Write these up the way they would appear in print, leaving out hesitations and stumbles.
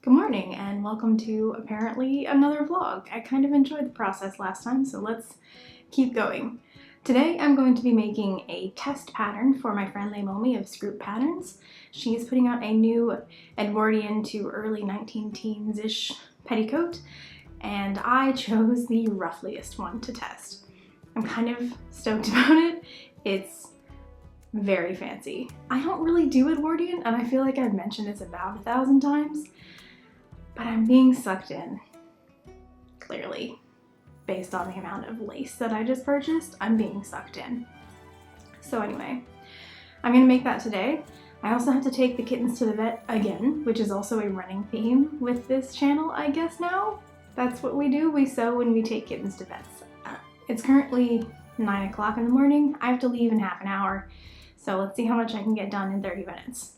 Good morning and welcome to apparently another vlog. I kind of enjoyed the process last time, so let's keep going. Today I'm going to be making a test pattern for my friend Naomi of Scroop Patterns. She's putting out a new Edwardian to early 19-teens-ish petticoat, and I chose the ruffliest one to test. I'm kind of stoked about it. It's very fancy. I don't really do Edwardian, and I feel like I've mentioned this about 1,000 times. But I'm being sucked in, clearly, based on the amount of lace that I just purchased. I'm being sucked in. So anyway, I'm gonna make that today. I also have to take the kittens to the vet again, which is also a running theme with this channel, I guess now. That's what we do, we sew when we take kittens to vets. It's currently 9 o'clock in the morning. I have to leave in half an hour, so let's see how much I can get done in 30 minutes.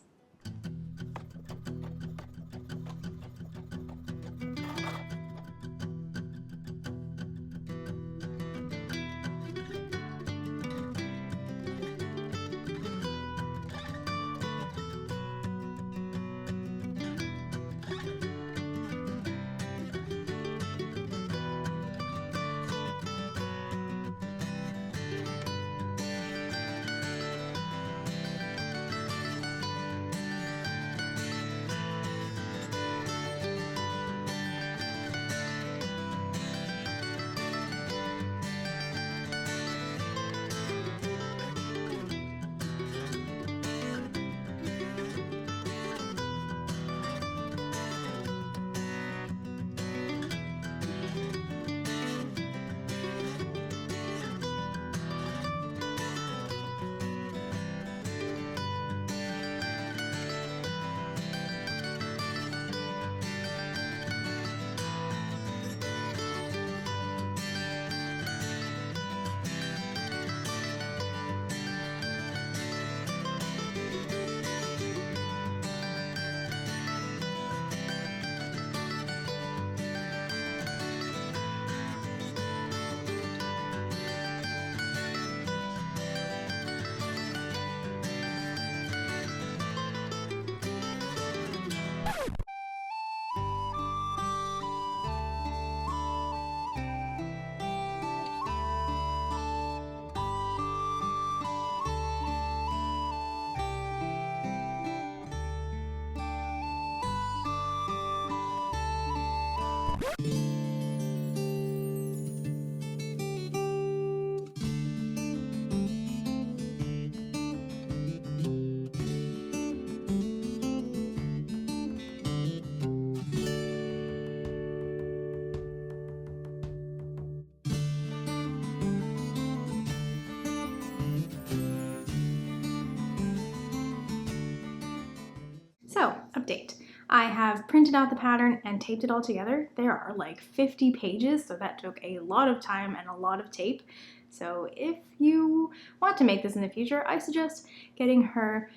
So, update. I have printed out the pattern and taped it all together. There are like 50 pages, so that took a lot of time and a lot of tape. So if you want to make this in the future, I suggest getting her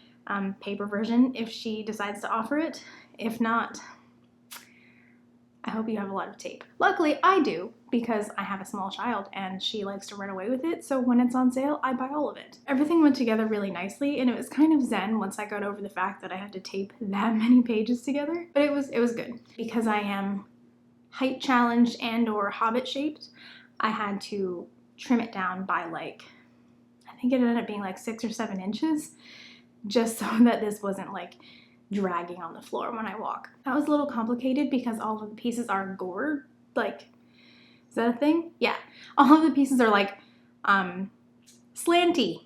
paper version if she decides to offer it. If not, I hope you have a lot of tape. Luckily, I do, because I have a small child and she likes to run away with it, so when it's on sale, I buy all of it. Everything went together really nicely, and it was kind of zen once I got over the fact that I had to tape that many pages together, but it was good. Because I am height challenged and or hobbit shaped, I had to trim it down by like, I think it ended up being like 6 or 7 inches, just so that this wasn't like dragging on the floor when I walk. That was a little complicated because all of the pieces are gored, like, is that a thing? Yeah, all of the pieces are like slanty.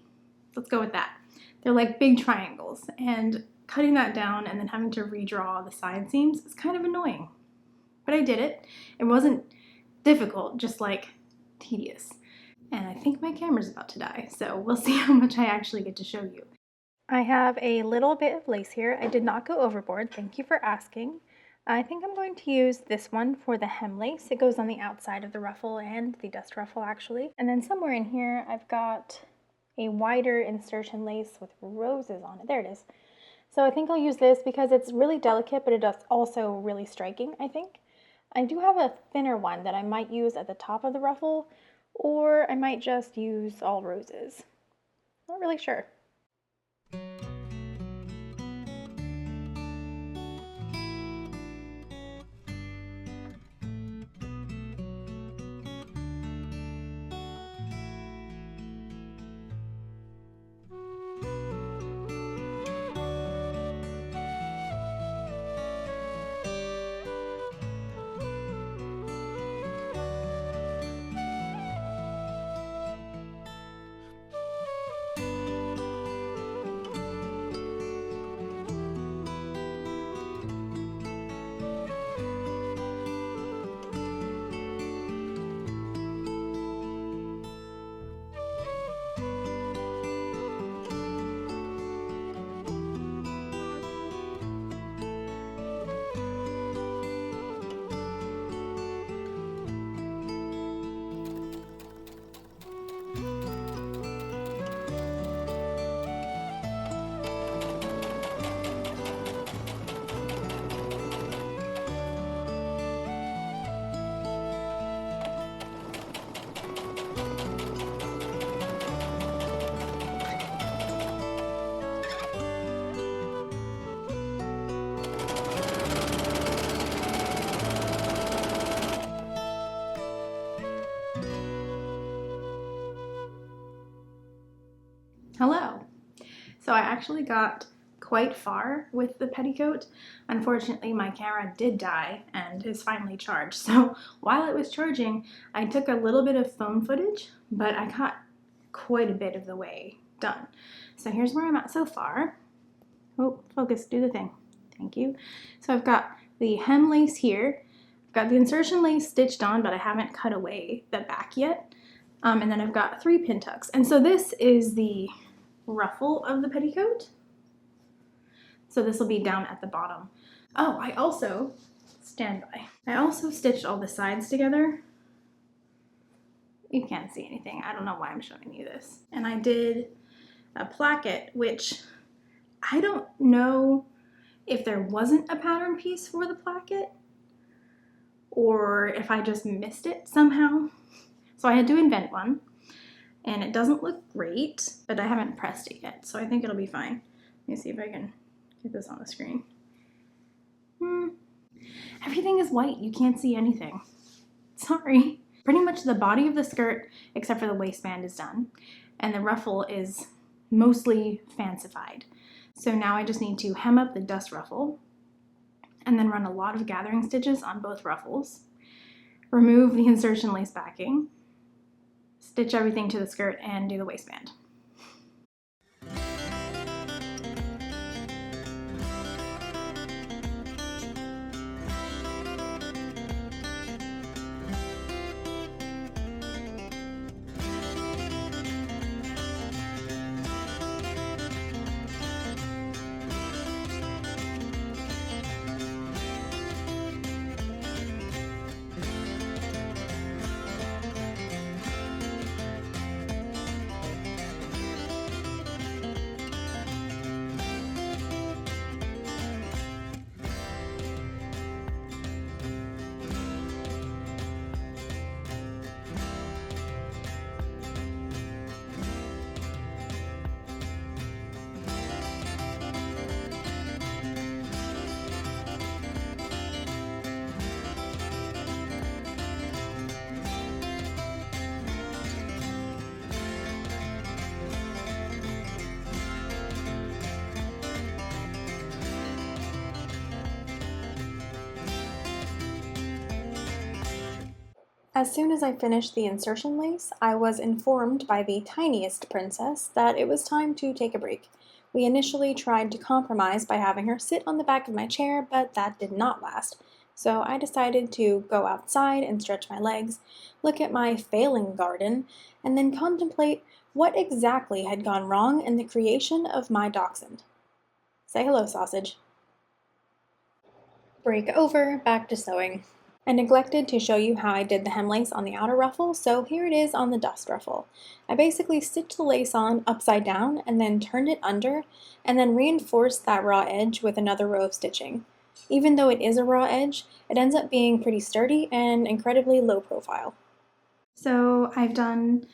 Let's go with that. They're like big triangles, and cutting that down and then having to redraw the side seams is kind of annoying. But I did it. It wasn't difficult, just like tedious. And I think my camera's about to die, so we'll see how much I actually get to show you. I have a little bit of lace here. I did not go overboard. Thank you for asking. I think I'm going to use this one for the hem lace. It goes on the outside of the ruffle and the dust ruffle actually. And then somewhere in here I've got a wider insertion lace with roses on it. There it is. So I think I'll use this because it's really delicate, but it is also really striking, I think. I do have a thinner one that I might use at the top of the ruffle, or I might just use all roses. Not really sure. So I actually got quite far with the petticoat. Unfortunately, my camera did die and is finally charged. So while it was charging, I took a little bit of phone footage, but I got quite a bit of the way done. So here's where I'm at so far. Oh, focus, do the thing. Thank you. So I've got the hem lace here. I've got the insertion lace stitched on, but I haven't cut away the back yet. And then I've got 3 pin tucks. And so this is the ruffle of the petticoat. So this will be down at the bottom. Oh, I also stitched all the sides together. You can't see anything. I don't know why I'm showing you this. And I did a placket, which I don't know if there wasn't a pattern piece for the placket or if I just missed it somehow. So I had to invent one, and it doesn't look great, but I haven't pressed it yet, so I think it'll be fine. Let me see if I can get this on the screen. Everything is white. You can't see anything. Sorry. Pretty much the body of the skirt, except for the waistband, is done, and the ruffle is mostly fancified. So now I just need to hem up the dust ruffle and then run a lot of gathering stitches on both ruffles, remove the insertion lace backing, stitch everything to the skirt, and do the waistband. As soon as I finished the insertion lace, I was informed by the tiniest princess that it was time to take a break. We initially tried to compromise by having her sit on the back of my chair, but that did not last. So I decided to go outside and stretch my legs, look at my failing garden, and then contemplate what exactly had gone wrong in the creation of my dachshund. Say hello, sausage. Break over, back to sewing. I neglected to show you how I did the hem lace on the outer ruffle, so here it is on the dust ruffle. I basically stitched the lace on upside down and then turned it under and then reinforced that raw edge with another row of stitching. Even though it is a raw edge, it ends up being pretty sturdy and incredibly low profile. So I've done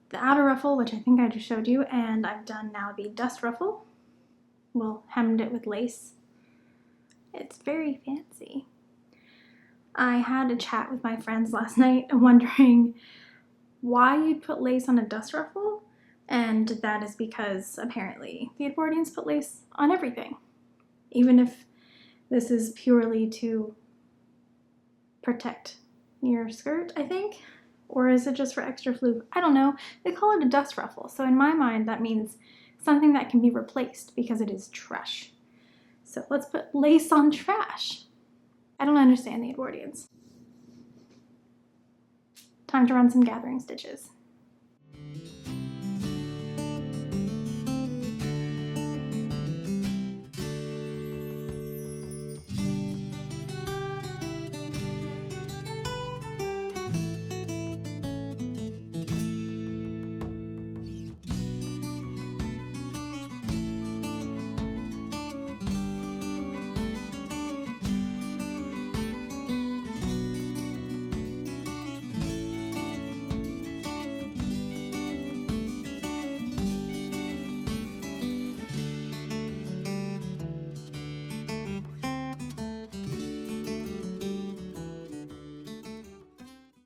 the outer ruffle, which I think I just showed you, and I've done now the dust ruffle. Well, hemmed it with lace. It's very fancy. I had a chat with my friends last night wondering why you'd put lace on a dust ruffle, and that is because apparently the Edwardians put lace on everything, even if this is purely to protect your skirt, I think, or is it just for extra floof? I don't know. They call it a dust ruffle, so in my mind that means something that can be replaced because it is trash. So let's put lace on trash. I don't understand the Edwardians. Time to run some gathering stitches.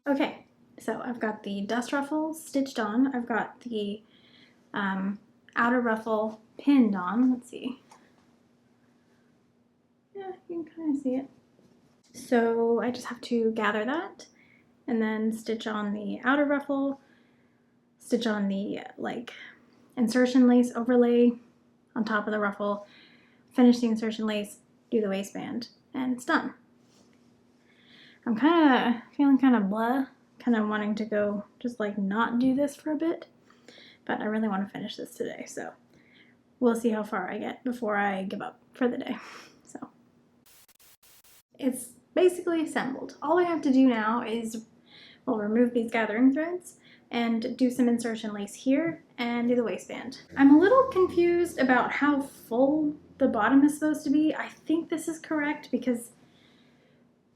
Okay, so I've got the dust ruffles stitched on. I've got the outer ruffle pinned on. Let's see. Yeah, you can kind of see it. So I just have to gather that and then stitch on the outer ruffle, stitch on the like insertion lace overlay on top of the ruffle, finish the insertion lace, do the waistband, and it's done. I'm kind of feeling kind of blah, kind of wanting to go just like not do this for a bit, but I really want to finish this today, so we'll see how far I get before I give up for the day. So it's basically assembled. All I have to do now is, well, remove these gathering threads and do some insertion lace here and do the waistband. I'm a little confused about how full the bottom is supposed to be. I think this is correct because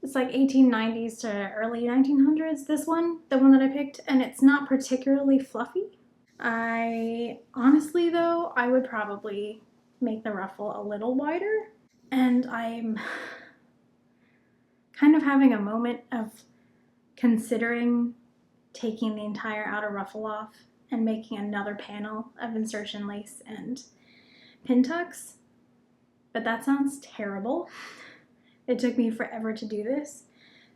it's like 1890s to early 1900s, this one, the one that I picked, and it's not particularly fluffy. I honestly though, I would probably make the ruffle a little wider, and I'm kind of having a moment of considering taking the entire outer ruffle off and making another panel of insertion lace and pin tucks, but that sounds terrible. It took me forever to do this,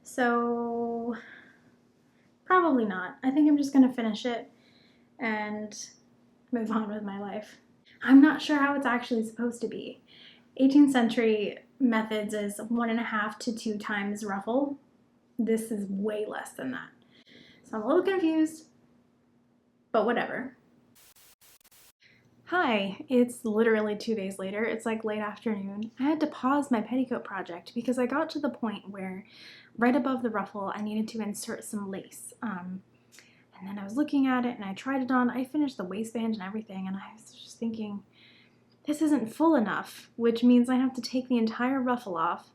so probably not. I think I'm just gonna finish it and move on with my life. I'm not sure how it's actually supposed to be. 18th century methods is 1.5 to 2 times ruffle. This is way less than that. So I'm a little confused, but whatever. Hi, it's literally 2 days later. It's like late afternoon. I had to pause my petticoat project because I got to the point where right above the ruffle I needed to insert some lace. And then I was looking at it and I tried it on. I finished the waistband and everything, and I was just thinking, this isn't full enough, which means I have to take the entire ruffle off,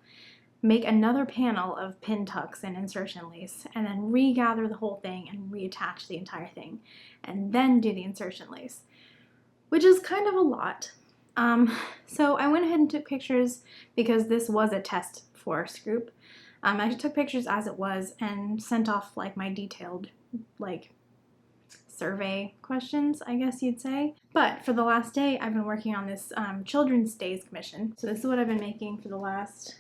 make another panel of pin tucks and insertion lace, and then regather the whole thing and reattach the entire thing, and then do the insertion lace, which is kind of a lot. So I went ahead and took pictures because this was a test for Scroop. I took pictures as it was and sent off like my detailed like survey questions, I guess you'd say. But for the last day, I've been working on this Children's Days commission. So this is what I've been making for the last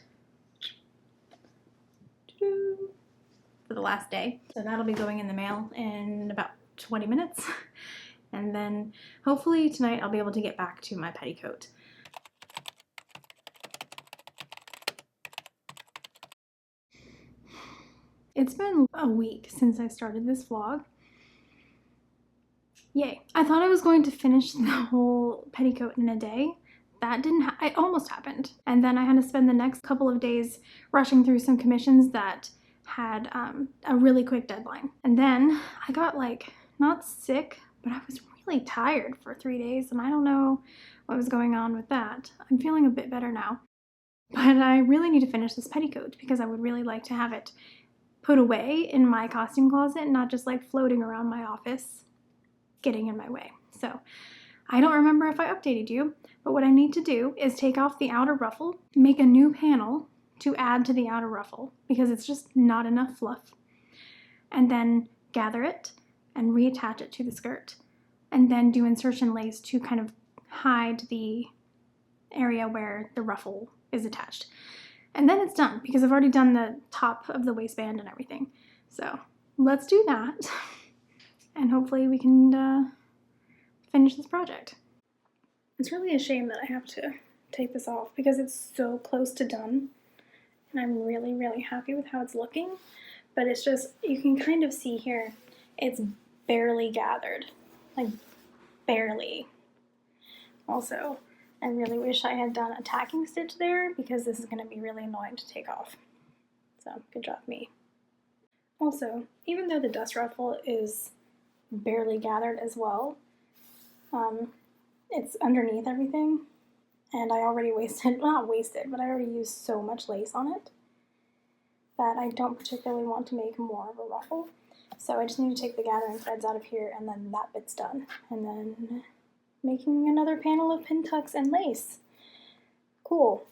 day. So that'll be going in the mail in about 20 minutes. And then hopefully tonight I'll be able to get back to my petticoat. It's been a week since I started this vlog. Yay. I thought I was going to finish the whole petticoat in a day. That didn't it almost happened. And then I had to spend the next couple of days rushing through some commissions that had a really quick deadline. And then I got like, not sick, but I was really tired for 3 days, and I don't know what was going on with that. I'm feeling a bit better now. But I really need to finish this petticoat because I would really like to have it put away in my costume closet, not just like floating around my office, getting in my way. So I don't remember if I updated you, but what I need to do is take off the outer ruffle, make a new panel to add to the outer ruffle because it's just not enough fluff, and then gather it and reattach it to the skirt, and then do insertion lace to kind of hide the area where the ruffle is attached. And then it's done because I've already done the top of the waistband and everything. So let's do that and hopefully we can finish this project. It's really a shame that I have to take this off because it's so close to done and I'm really, really happy with how it's looking. But it's just, you can kind of see here, it's barely gathered, like barely. Also, I really wish I had done a tacking stitch there because this is going to be really annoying to take off. So, good job me. Also, even though the dust ruffle is barely gathered as well, it's underneath everything, and I already not wasted, but I already used so much lace on it that I don't particularly want to make more of a ruffle. So I just need to take the gathering threads out of here, and then that bit's done. And then making another panel of pin tucks and lace. Cool.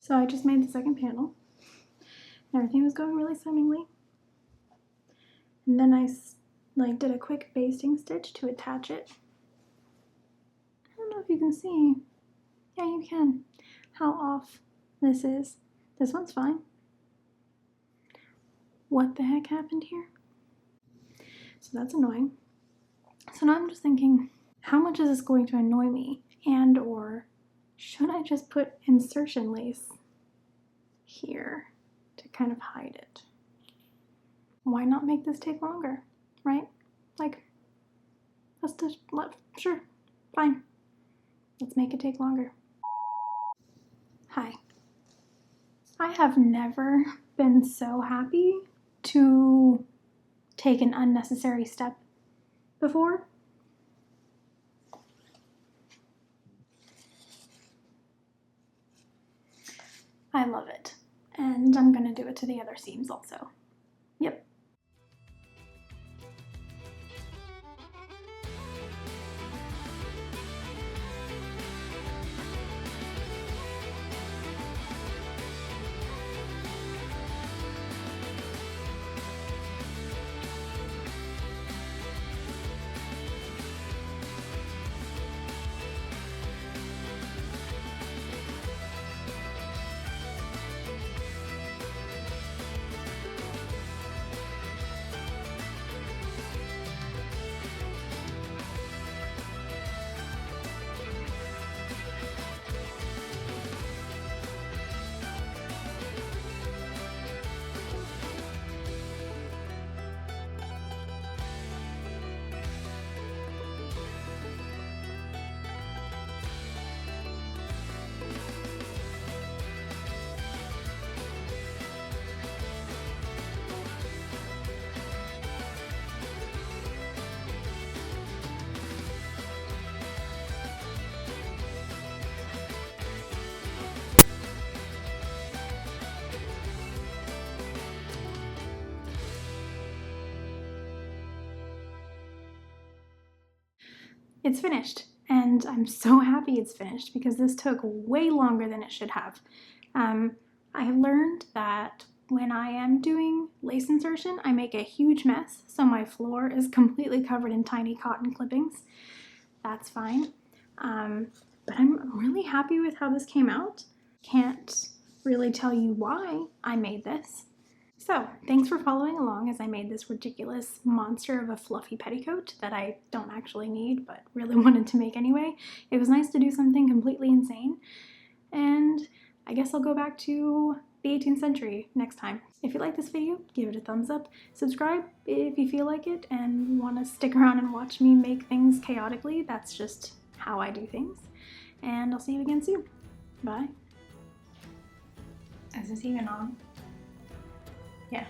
So I just made the second panel. Everything was going really swimmingly. And then I did a quick basting stitch to attach it. I don't know if you can see. Yeah, you can. How off this is. This one's fine. What the heck happened here? So that's annoying. So now I'm just thinking, how much is this going to annoy me? And or should I just put insertion lace here to kind of hide it? Why not make this take longer, right? Like, sure, fine. Let's make it take longer. Hi. I have never been so happy to take an unnecessary step before. I love it. And I'm gonna do it to the other seams also. Yep. It's finished, and I'm so happy it's finished because this took way longer than it should have. I have learned that when I am doing lace insertion, I make a huge mess, so my floor is completely covered in tiny cotton clippings. That's fine, but I'm really happy with how this came out. Can't really tell you why I made this. So, thanks for following along as I made this ridiculous monster of a fluffy petticoat that I don't actually need but really wanted to make anyway. It was nice to do something completely insane, and I guess I'll go back to the 18th century next time. If you like this video, give it a thumbs up, subscribe if you feel like it and want to stick around and watch me make things chaotically. That's just how I do things, and I'll see you again soon. Bye. Is this even on? Yeah.